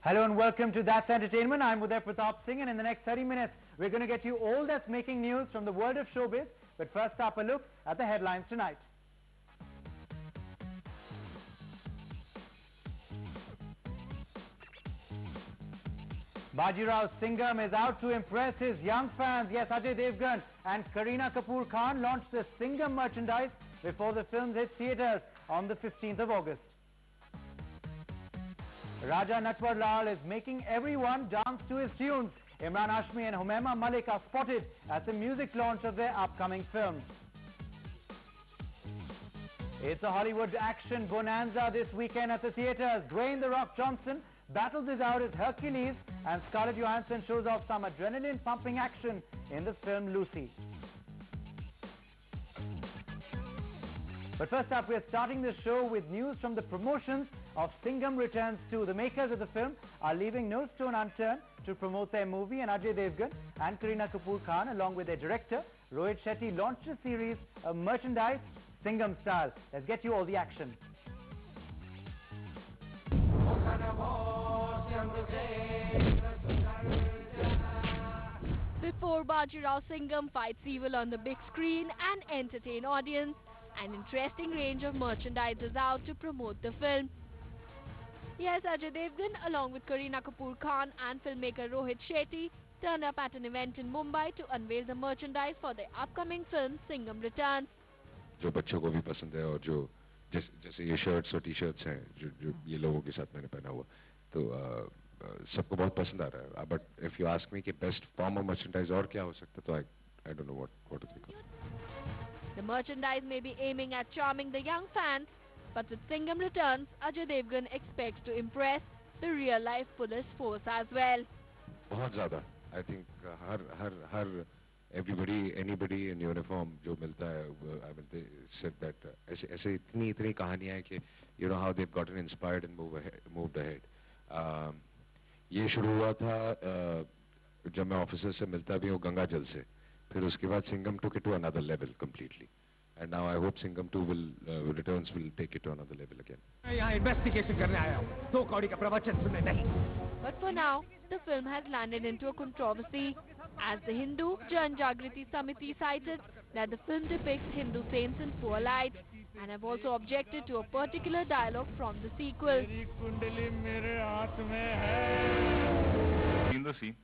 Hello and welcome to That's Entertainment. I'm Uday Pratap Singh, and in the next 30 minutes, we're going to get you all that's making news from the world of showbiz. But first up, a look at the headlines tonight. Bajirao Singham is out to impress his young fans. Yes, Ajay Devgan and Kareena Kapoor Khan launched the Singham merchandise before the film hit theatres on the 15th of August. Raja Natwar Lal is making everyone dance to his tunes. Imran Hashmi and Humaima Malik are spotted at the music launch of their upcoming film. It's a Hollywood action bonanza this weekend at the theatres. Dwayne "The Rock" Johnson battles it out as Hercules, and Scarlett Johansson shows off some adrenaline-pumping action in the film Lucy. But first up, we're starting the show with news from the promotions of Singham Returns 2. The makers of the film are leaving no stone unturned to promote their movie, and Ajay Devgan and Kareena Kapoor Khan, along with their director Rohit Shetty, launched a series of merchandise Singham style. Let's get you all the action. Before Bajirao Singham fights evil on the big screen and entertain audience, an interesting range of merchandise is out to promote the film. Yes, Ajay Devgan along with Kareena Kapoor Khan and filmmaker Rohit Shetty turned up at an event in Mumbai to unveil the merchandise for their upcoming film Singham Returns. जो बच्चों को भी पसंद है और जो जैसे ये शर्ट्स और टी शर्ट्स हैं जो ये लोगों के साथ मैंने पहना हुआ तो सबको बहुत पसंद आ रहा है. But if you ask me कि बेस्ट फॉर्म ऑफ मर्चेंडाइज और क्या हो सकता तो I don't know what to think of. The merchandise may be aiming at charming the young fans, but with Singham Returns, Ajay Devgan expects to impress the real-life police force as well. बहुत ज़्यादा. I think her anybody in uniform जो मिलता है, I mean they said that ऐसे इतनी कहानियाँ हैं कि you know how they've gotten inspired and moved ahead. ये शुरू हुआ था जब मैं ऑफिसर से मिलता भी हूँ गंगा जल से. फिर उसके बाद Singham took it to another level completely, and now I hope Singham 2 returns will take it to another level again. यहाँ इन्वेस्टिगेशन करने आया हूँ, दो कौड़ी का प्रवचन सुनने नहीं. But for now, the film has landed into a controversy, as the Hindu Jan Jagriti Samiti cited that the film depicts Hindu saints in poor light, and have also objected to a particular dialogue from the sequel. In the scene,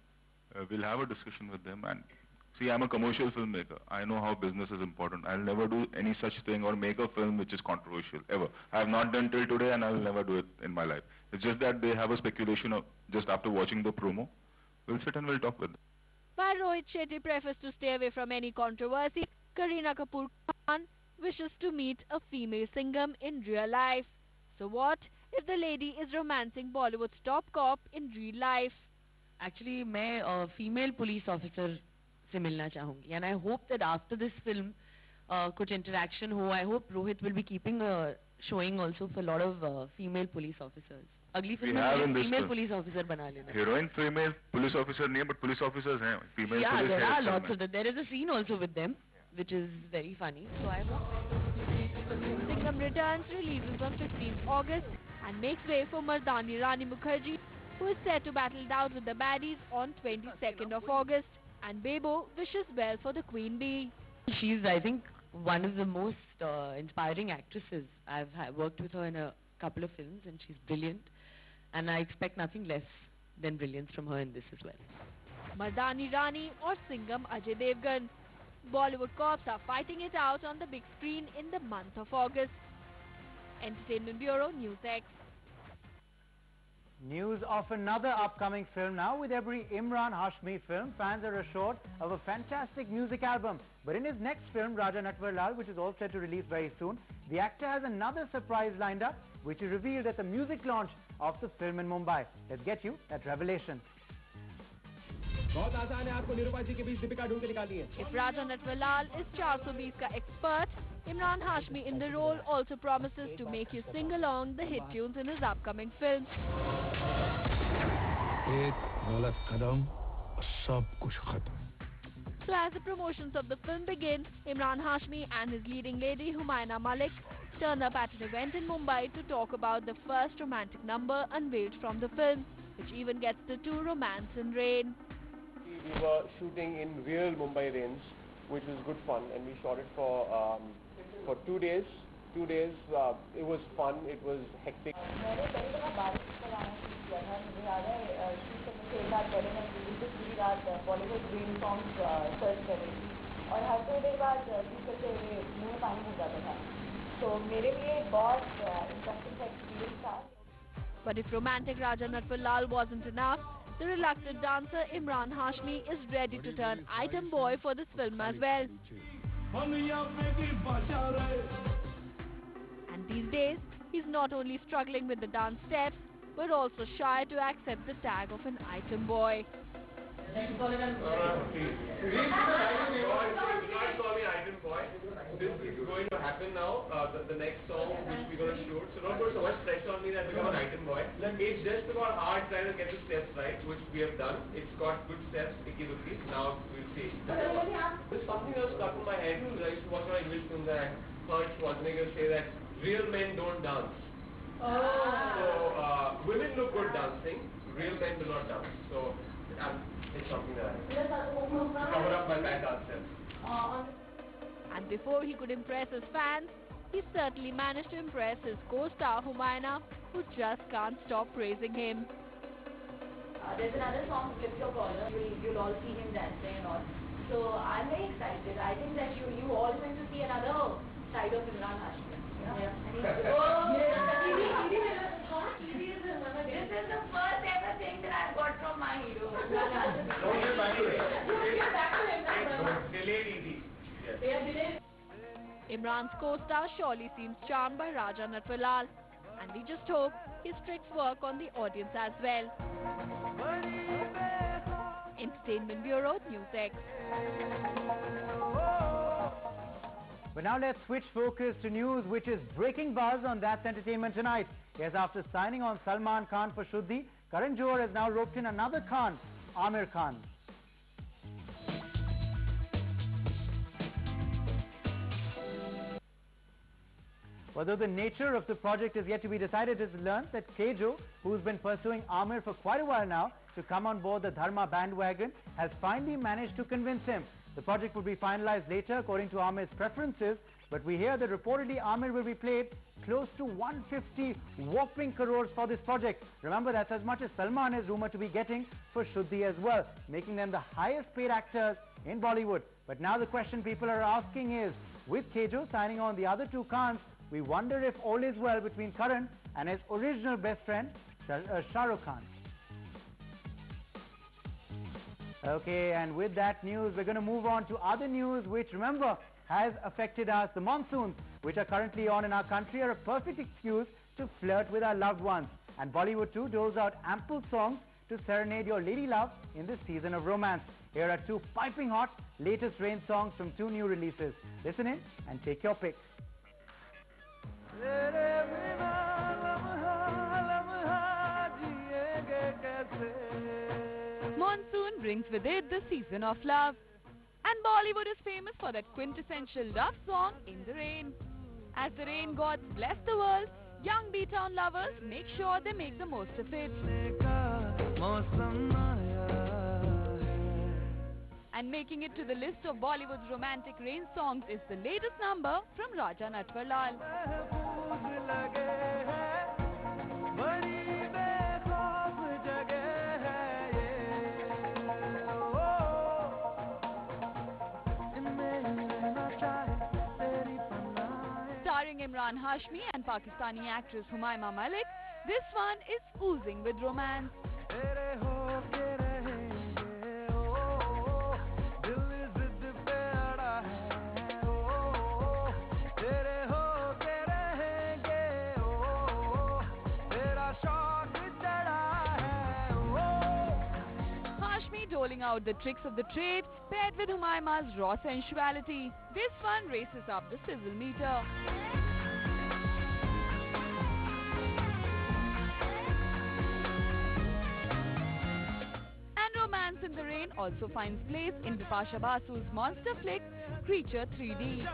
we'll have a discussion with them, and see, I'm a commercial filmmaker. I know how business is important. I'll never do any such thing or make a film which is controversial, ever. I have not done till today, and I'll never do it in my life. It's just that they have a speculation of just after watching the promo. We'll sit and we'll talk with them. While Rohit Shetty prefers to stay away from any controversy, Kareena Kapoor Khan wishes to meet a female Singham in real life. So what if the lady is romancing Bollywood's top cop in real life? Actually, मैं female police officer से मिलना चाहूँगी, and I hope that after this film कुछ interaction हो. I hope Rohit will be keeping showing also for a lot of female police officers. अगली film में female police officer बना लेना. Heroine female police officer नहीं है, but police officers हैं. Female yeah, police there are lots of them. There is a scene also with them, which is very funny. So I hope. Singham Returns releases on 15th August and makes way for Mardani Rani Mukherjee, who is set to battle it out with the baddies on 22nd of August. And Bebo wishes well for the Queen Bee. She's, I think, one of the most inspiring actresses. I've worked with her in a couple of films, and she's brilliant. And I expect nothing less than brilliance from her in this as well. Mardani Rani or Singham Ajay Devgan. Bollywood cops are fighting it out on the big screen in the month of August. Entertainment Bureau, NewsX. News of another upcoming film now. With every Imran Hashmi film, fans are assured of a fantastic music album. But in his next film, Raja Natwar Lal, which is all set to release very soon, the actor has another surprise lined up, which is revealed at the music launch of the film in Mumbai. Let's get you that revelation. बहुत आसान है आपको निरूपा जी के बीच दीपिका ढूंढ के निकालनी है. If Raja Natwar Lal is 420 ka expert, Imran Hashmi in the role also promises to make you sing along the hit tunes in his upcoming film. एक गलत कदम और सब कुछ खत्म. So as the promotions of the film begin, Imran Hashmi and his leading lady Humaima Malik turned up at an event in Mumbai to talk about the first romantic number unveiled from the film. The which even gets the two romance in rain. We were shooting in real Mumbai rains, which was good fun, and we shot it for 2 days. 2 days, it was fun, it was hectic. मैंने पहले तो बारिश का गाना shoot किया था, मुझे याद है शूट करने से एक रात पहले मैं बिल्कुल पूरी रात बॉलीवुड ड्रीम सॉन्ग्स सर्च कर रही थी और हर थोड़ी देर बाद शूट करते हुए मुँह में पानी भर जाता था, तो मेरे लिए बहुत इंटरेस्टिंग एक्सपीरियंस था. But if romantic Raja Natwarlal wasn't enough, the reluctant dancer Imran Hashmi is ready to turn item boy for this film as well. And these days, he's not only struggling with the dance steps, but also shy to accept the tag of an item boy. Please do not call me item boy. This is going to happen now, the next song which we're going to shoot. So don't put so much pressure on me that I become an item boy. It's just about hard trying to get the steps right, which we have done. It's got good steps, icky looky. Now we'll see. There's something that was stuck in my head because I used to watch my English films and I heard Schwarzenegger say that real men don't dance. So women look good dancing, real men do not dance. So it's something that I cover up my bad dance steps. And before he could impress his fans, he certainly managed to impress his co-star Humayna, who just can't stop praising him. There's another song, Flip Your Collar. You'll all see him dancing and all. So I'm very excited. I think that you all going to see another side of Imran Hashmi. Yeah. This is the first ever thing that I've got from my hero. Don't get back to it. Delayed easy. Yes. Imran's co-star surely seems charmed by Raja Natwarlal, and we just hope his tricks work on the audience as well. Entertainment Bureau, NewsX. But now let's switch focus to news which is breaking buzz on That's Entertainment Tonight. Yes, after signing on Salman Khan for Shuddhi, Karan Johar has now roped in another Khan, Aamir Khan. Although the nature of the project is yet to be decided, it is learned that Kejo, who's been pursuing Aamir for quite a while now to come on board the Dharma bandwagon, has finally managed to convince him. The project will be finalized later according to Aamir's preferences, but we hear that reportedly Aamir will be paid close to 150 whopping crores for this project. Remember, that's as much as Salman is rumored to be getting for Shuddhi as well, making them the highest paid actors in Bollywood. But now the question people are asking is, with Kejo signing on the other two Khans, we wonder if all is well between Karan and his original best friend, Shah Rukh Khan. Okay, and with that news, we're going to move on to other news which, remember, has affected us. The monsoons, which are currently on in our country, are a perfect excuse to flirt with our loved ones. And Bollywood too doles out ample songs to serenade your lady love in this season of romance. Here are two piping hot latest rain songs from two new releases. Listen in and take your pick. Monsoon brings with it the season of love. And Bollywood is famous for that quintessential love song, In the Rain. As the rain gods bless the world, young B-Town lovers make sure they make the most of it. And making it to the list of Bollywood's romantic rain songs is the latest number from Raja Natwarlal. Starring Imran Hashmi and Pakistani actress Humayma Malik, this one is oozing with romance. Doling out the tricks of the trade, paired with Humayma's raw sensuality. This one races up the sizzle meter. And romance in the rain also finds place in Bipasha Basu's monster flick, Creature 3D.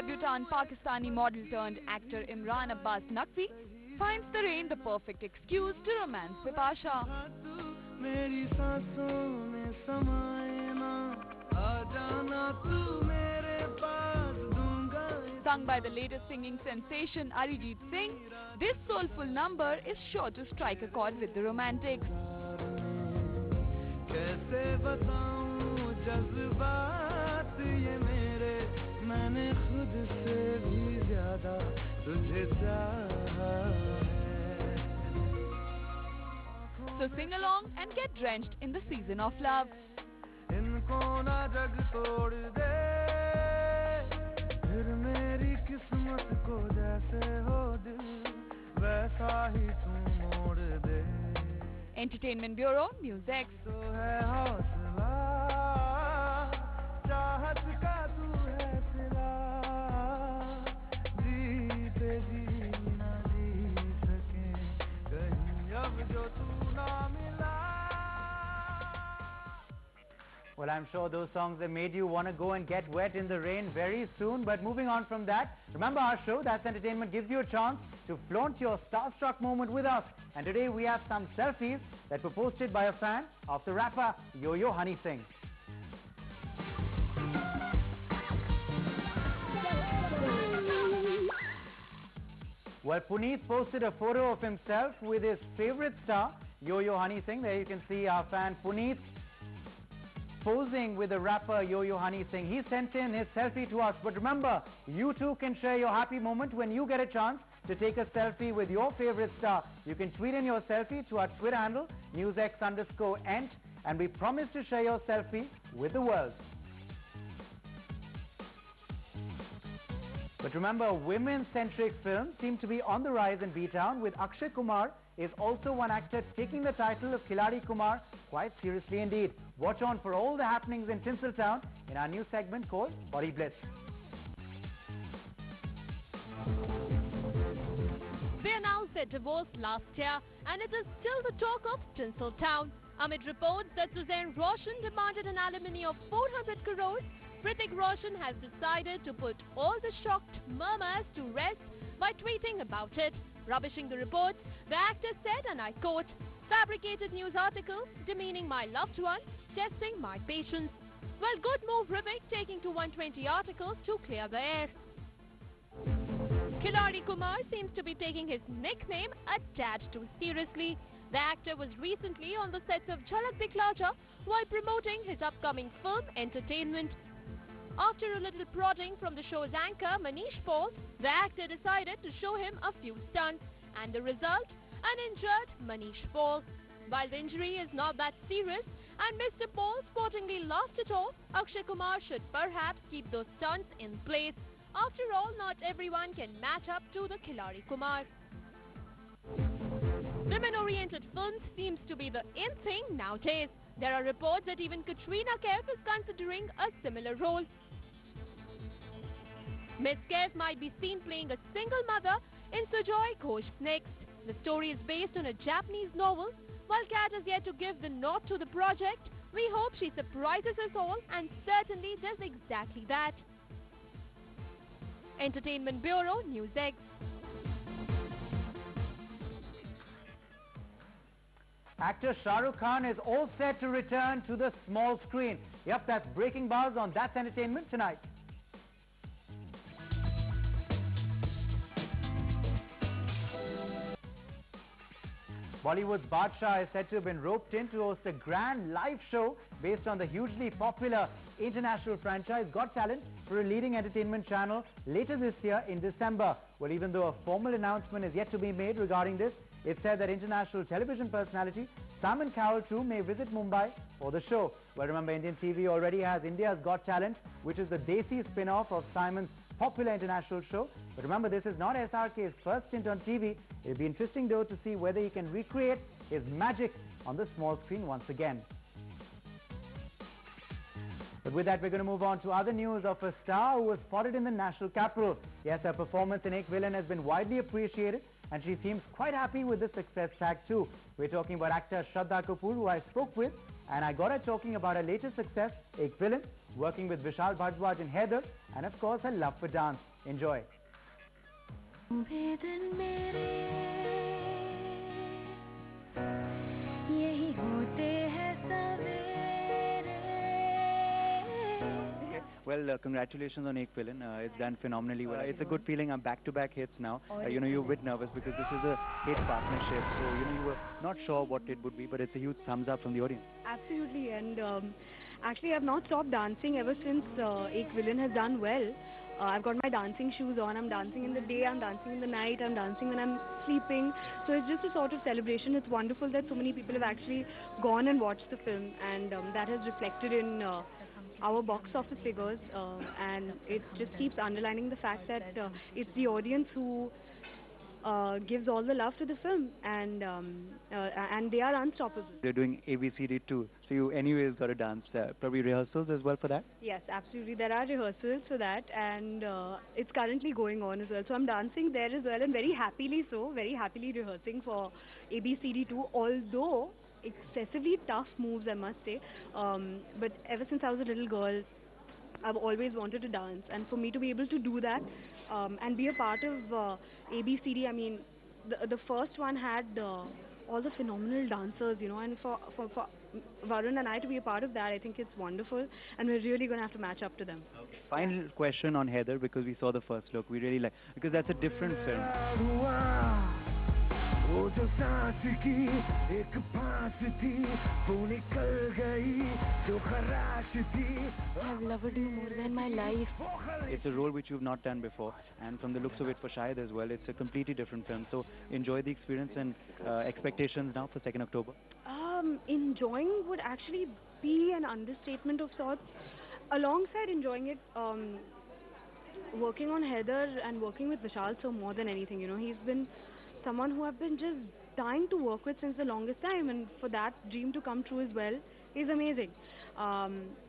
debutant Pakistani model turned actor Imran Abbas Naqvi finds the rain the perfect excuse to romance Bipasha. Sung by the latest singing sensation Arijit Singh, this soulful number is sure to strike a chord with the romantics. So sing along and get drenched in the season of love. Entertainment Bureau, News X. Well, I'm sure those songs have made you want to go and get wet in the rain very soon. But moving on from that, remember our show, That's Entertainment, gives you a chance to flaunt your starstruck moment with us. And today we have some selfies that were posted by a fan of the rapper Yo-Yo Honey Singh. Well, Puneet posted a photo of himself with his favorite star, Yo-Yo Honey Singh. There you can see our fan Puneet posing with the rapper Yo-Yo Honey Singh. He sent in his selfie to us. But remember, you too can share your happy moment when you get a chance to take a selfie with your favorite star. You can tweet in your selfie to our Twitter handle, newsx_ent, and we promise to share your selfie with the world. But remember, women-centric films seem to be on the rise in B-Town, with Akshay Kumar is also one actor taking the title of Khiladi Kumar quite seriously indeed. Watch on for all the happenings in Tinseltown in our new segment called Body Blitz. They announced their divorce last year, and it is still the talk of Tinseltown. Amid reports that Suzanne Roshan demanded an alimony of 400 crores, Hrithik Roshan has decided to put all the shocked murmurs to rest by tweeting about it. Rubbishing the reports, the actor said, and I quote, "Fabricated news articles demeaning my loved one, testing my patience." Well, good move, Hrithik, taking to 120 articles to clear the air. Khiladi Kumar seems to be taking his nickname a tad too seriously. The actor was recently on the sets of Jhalak Dikhla Ja while promoting his upcoming film Entertainment. After a little prodding from the show's anchor Manish Paul, the actor decided to show him a few stunts, and the result? An injured Manish Paul. While the injury is not that serious and Mr. Paul sportingly laughed it off, Akshay Kumar should perhaps keep those stunts in place. After all, not everyone can match up to the Khiladi Kumar. Women-oriented films seems to be the in thing nowadays. There are reports that even Katrina Kaif is considering a similar role. Miss Kaif might be seen playing a single mother in Sujoy Ghosh Next. The story is based on a Japanese novel. While Kat is yet to give the nod to the project, we hope she surprises us all and certainly does exactly that. Entertainment Bureau, News X. Actor Shah Rukh Khan is all set to return to the small screen. Yep, that's breaking buzz on That's Entertainment tonight. Bollywood's Badshah is said to have been roped in to host a grand live show based on the hugely popular international franchise Got Talent for a leading entertainment channel later this year in December. Well, even though a formal announcement is yet to be made regarding this, it's said that international television personality Simon Cowell too may visit Mumbai for the show. Well, remember, Indian TV already has India's Got Talent, which is the Desi spin-off of Simon's popular international show. But remember, this is not SRK's first stint on TV. It'll be interesting though to see whether he can recreate his magic on the small screen once again. But with that, we're going to move on to other news of a star who was spotted in the national capital. Yes, her performance in Ek Villain has been widely appreciated and she seems quite happy with the success tag too. We're talking about actor Shraddha Kapoor, who I spoke with, and I got her talking about her latest success, Ek Villain, working with Vishal Bhardwaj in Haider, and of course her love for dance. Enjoy. Well, congratulations on Ek Villain. It's done phenomenally well. It's a good feeling. I'm back-to-back hits now. You know, you're a bit nervous because this is a hit partnership. So, you know, you were not sure what it would be, but it's a huge thumbs up from the audience. Absolutely. And actually, I've not stopped dancing ever since Ek Villain has done well. I've got my dancing shoes on. I'm dancing in the day, I'm dancing in the night, I'm dancing when I'm sleeping. So it's just a sort of celebration. It's wonderful that so many people have actually gone and watched the film, and that has reflected in our box office figures, and it just keeps underlining the fact that it's the audience who gives all the love to the film, and they are unstoppable. They're doing ABCD too, so you anyways got to dance. Probably rehearsals as well for that? Yes, absolutely. There are rehearsals for that, and it's currently going on as well. So I'm dancing there as well, and very happily rehearsing for ABCD 2, although excessively tough moves, I must say. But ever since I was a little girl, I've always wanted to dance, and for me to be able to do that and be a part of ABCD, I mean, the first one had all the phenomenal dancers, you know, and for Varun and I to be a part of that, I think it's wonderful, and we're really going to have to match up to them. Okay. Final question on Haider, because we saw the first look. We really like, because that's a different film. I'd loved you more than my life. It's a role which you've not done before, and from the looks of it for Shahid as well, it's a completely different film. So enjoy the experience, and expectations now for 2nd October. Enjoying would actually be an understatement of sorts. Alongside enjoying it, working on Haider and working with Vishal, so more than anything, you know, he's been someone who I've been just dying to work with since the longest time, and for that dream to come true as well is amazing.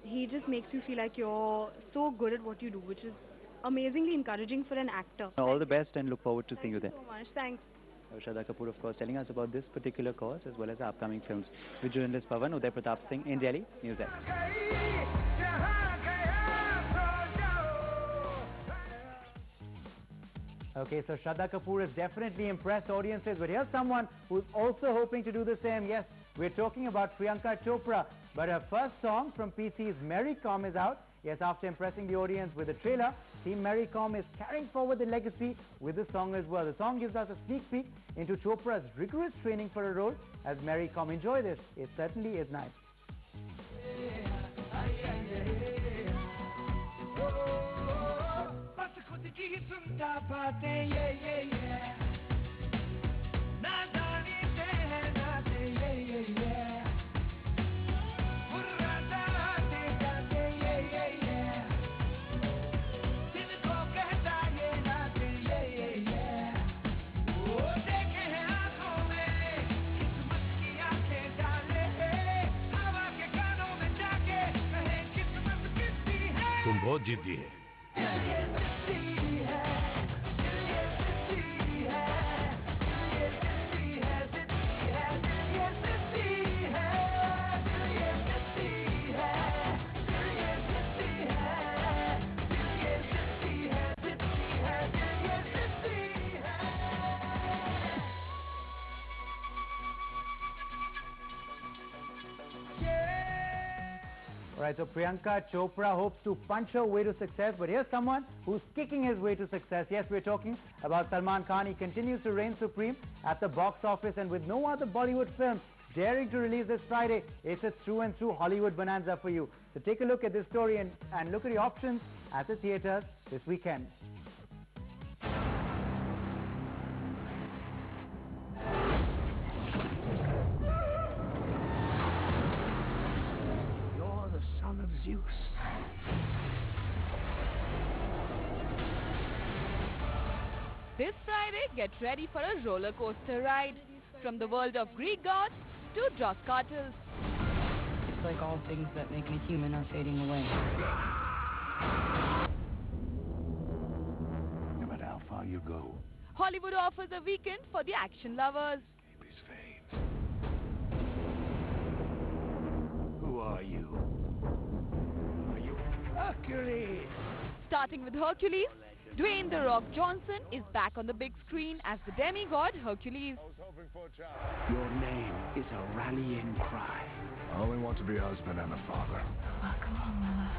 He just makes you feel like you're so good at what you do, which is amazingly encouraging for an actor. All the best, and look forward to seeing you there. Thank you so much. Thanks. Shraddha Kapoor, of course, telling us about this particular cause as well as the upcoming films. With journalist Pavan, Uday Pratap Singh in Delhi, NewsX. Okay, so Shraddha Kapoor has definitely impressed audiences, but here's someone who's also hoping to do the same. Yes, we're talking about Priyanka Chopra, but her first song from PC's Mary Com is out. Yes, after impressing the audience with the trailer, Team Mary Com is carrying forward the legacy with the song as well. The song gives us a sneak peek into Chopra's rigorous training for a role as Mary Com. Enjoy this. It certainly is nice. तुम बहुत जिद्दी है। Alright, so Priyanka Chopra hopes to punch her way to success, but here's someone who's kicking his way to success. Yes, we're talking about Salman Khan. He continues to reign supreme at the box office, and with no other Bollywood film daring to release this Friday, it's a through and through Hollywood bonanza for you. So take a look at this story and look at the options at the theaters this weekend. Of Zeus. This Friday, get ready for a roller coaster ride. From the world of Greek gods to dross cartels. It's like all things that make me human are fading away. No matter how far you go, Hollywood offers a weekend for the action lovers. Who are you? Are you Hercules? Starting with Hercules, Dwayne "The Rock" Johnson is back on the big screen as the demigod Hercules. Your name is a rallying cry. I only want to be a husband and a father. Welcome home,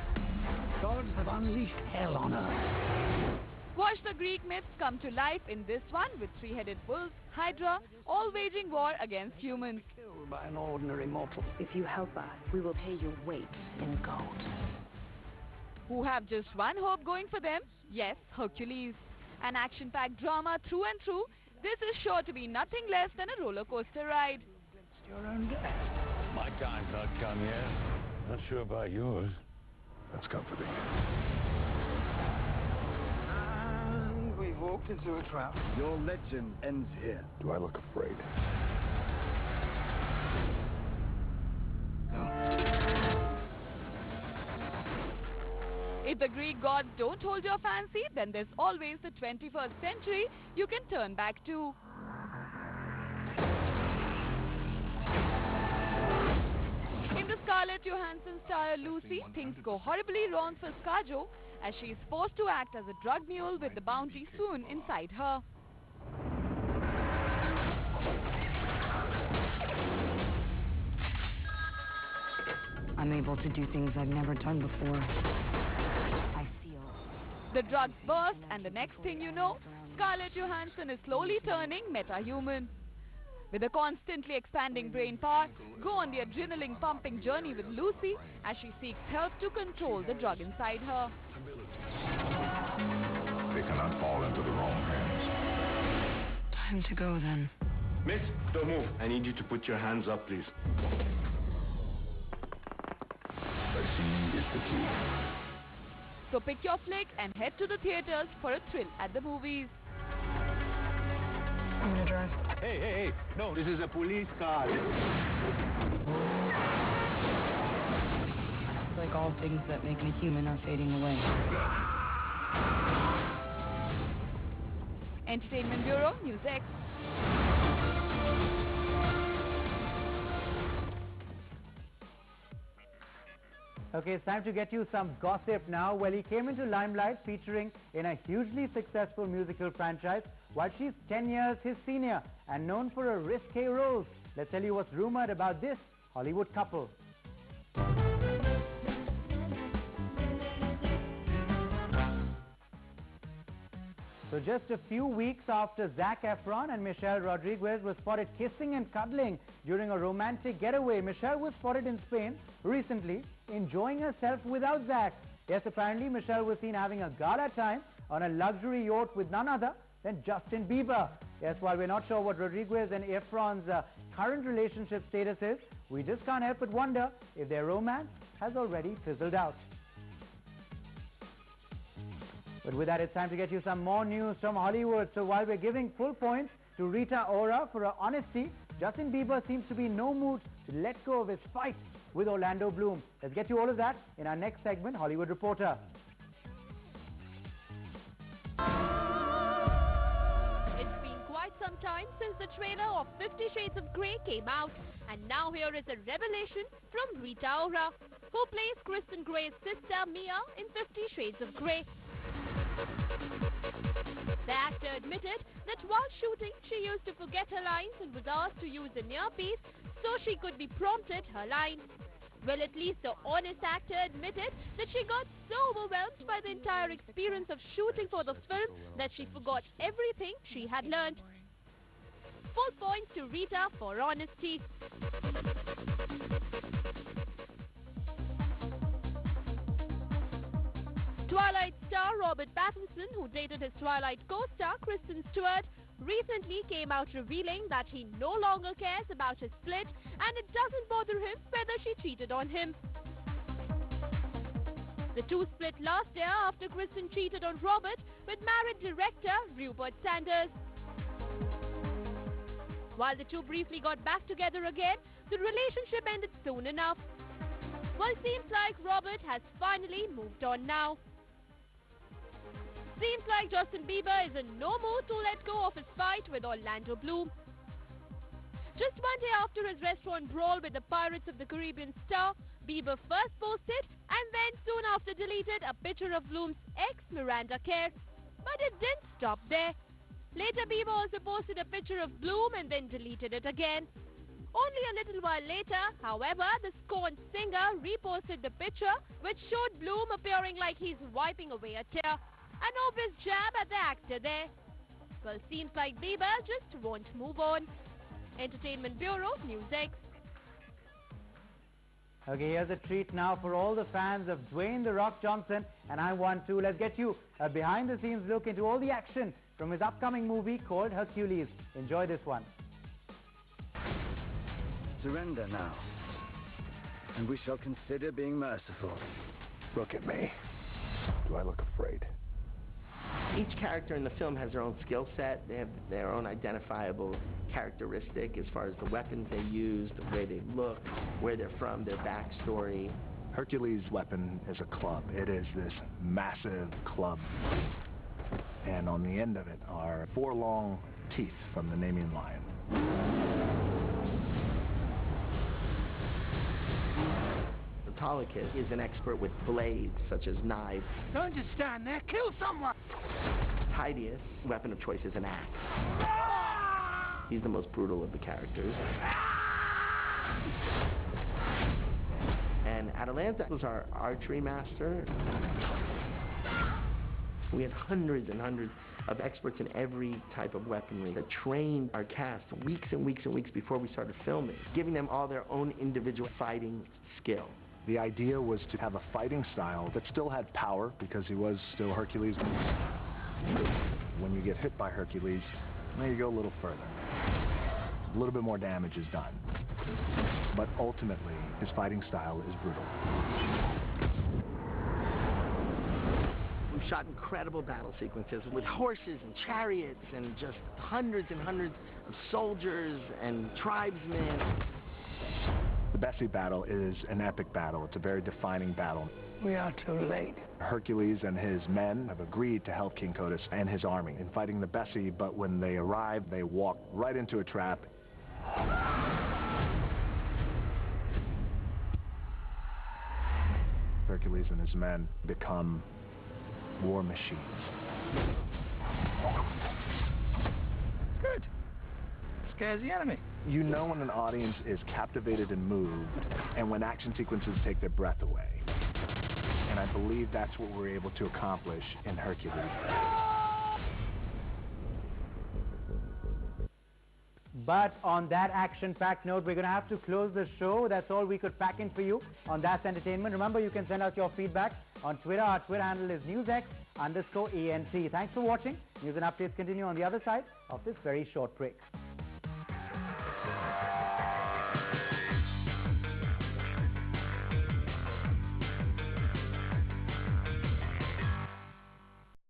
Gods have unleashed hell on earth. Watch the Greek myths come to life in this one with three-headed bulls, Hydra, all waging war against humans. Killed by an ordinary mortal. If you help us, we will pay your weight in gold. Who have just one hope going for them? Yes, Hercules. An action-packed drama through and through, this is sure to be nothing less than a roller coaster ride. Your own death. My time's not come yet. Not sure about yours. That's comforting. And we've walked into a trap. Your legend ends here. Do I look afraid? If the Greek gods don't hold your fancy, then there's always the 21st century you can turn back to. In the Scarlett Johansson style Lucy, things go horribly wrong for ScarJo as she is forced to act as a drug mule with the bounty swoon inside her. I'm able to do things I've never done before. I feel. The drugs burst, and the next thing you know, Scarlett Johansson is slowly turning meta-human. With a constantly expanding brain power, go on the adrenaline-pumping journey with Lucy as she seeks help to control the drug inside her. They cannot fall into the wrong hands. Time to go then. Miss, don't move. I need you to put your hands up, please. The key is the key. So pick your flick and head to the theaters for a thrill at the movies. I'm gonna drive. Hey, hey, hey. No, this is a police car. Like all things that make me human are fading away. Entertainment Bureau, News X. Okay, it's time to get you some gossip now. Well, he came into limelight featuring in a hugely successful musical franchise while she's 10 years his senior and known for her risque roles. Let's tell you what's rumored about this Hollywood couple. So just a few weeks after Zac Efron and Michelle Rodriguez were spotted kissing and cuddling during a romantic getaway, Michelle was spotted in Spain recently enjoying herself without Zac. Yes, apparently Michelle was seen having a gala time on a luxury yacht with none other than Justin Bieber. Yes, while we're not sure what Rodriguez and Efron's current relationship status is, we just can't help but wonder if their romance has already fizzled out. But with that, it's time to get you some more news from Hollywood. So while we're giving full points to Rita Ora for her honesty, Justin Bieber seems to be in no mood to let go of his fight with Orlando Bloom. Let's get you all of that in our next segment, Hollywood Reporter. It's been quite some time since the trailer of 50 Shades of Grey came out, and now here is a revelation from Rita Ora, who plays Kristen Grey's sister Mia in 50 Shades of Grey. The actor admitted that while shooting, she used to forget her lines and was asked to use an earpiece so she could be prompted her lines. Well, at least the honest actor admitted that she got so overwhelmed by the entire experience of shooting for the film that she forgot everything she had learned. Full points to Rita for honesty. Twilight star Robert Pattinson, who dated his Twilight co-star Kristen Stewart, recently came out revealing that he no longer cares about his split and it doesn't bother him whether she cheated on him. The two split last year after Kristen cheated on Robert with married director Rupert Sanders. While the two briefly got back together again, the relationship ended soon enough. Well, it seems like Robert has finally moved on now. Seems like Justin Bieber is in no mood to let go of his fight with Orlando Bloom. Just one day after his restaurant brawl with the Pirates of the Caribbean star, Bieber first posted and then soon after deleted a picture of Bloom's ex Miranda Kerr. But it didn't stop there. Later, Bieber also posted a picture of Bloom and then deleted it again. Only a little while later, however, the scorned singer reposted the picture which showed Bloom appearing like he's wiping away a tear. An obvious jab at the actor there. Well, seems like Bieber just won't move on. Entertainment Bureau, NewsX. Okay, here's a treat now for all the fans of Dwayne "The Rock" Johnson, and I'm one too. Let's get you a behind-the-scenes look into all the action from his upcoming movie called Hercules. Enjoy this one. Surrender now, and we shall consider being merciful. Look at me. Do I look afraid? Each character in the film has their own skill set. They have their own identifiable characteristic as far as the weapons they use, the way they look, where they're from, their backstory. Hercules' weapon is a club. It is this massive club. And on the end of it are 4 long teeth from the Nemean lion. Autolycus is an expert with blades, such as knives. Don't just stand there, kill someone! Tydeus, weapon of choice, is an axe. He's the most brutal of the characters. And Atalanta was our archery master. We had hundreds and hundreds of experts in every type of weaponry that trained our cast weeks and weeks and weeks before we started filming, giving them all their own individual fighting skill. The idea was to have a fighting style that still had power, because he was still Hercules. When you get hit by Hercules, maybe you go a little further. A little bit more damage is done. But ultimately, his fighting style is brutal. We've shot incredible battle sequences with horses and chariots and just hundreds and hundreds of soldiers and tribesmen. The Bessie battle is an epic battle. It's a very defining battle. We are too late. Hercules and his men have agreed to help King Codus and his army in fighting the Bessie, but when they arrive, they walk right into a trap. Hercules and his men become war machines. Good. Scares the enemy. You know when an audience is captivated and moved, and when action sequences take their breath away. And I believe that's what we're able to accomplish in Hercules. But on that action-packed note, we're going to have to close the show. That's all we could pack in for you on Das Entertainment. Remember, you can send out your feedback on Twitter. Our Twitter handle is newsx_ENT. Thanks for watching. News and updates continue on the other side of this very short break.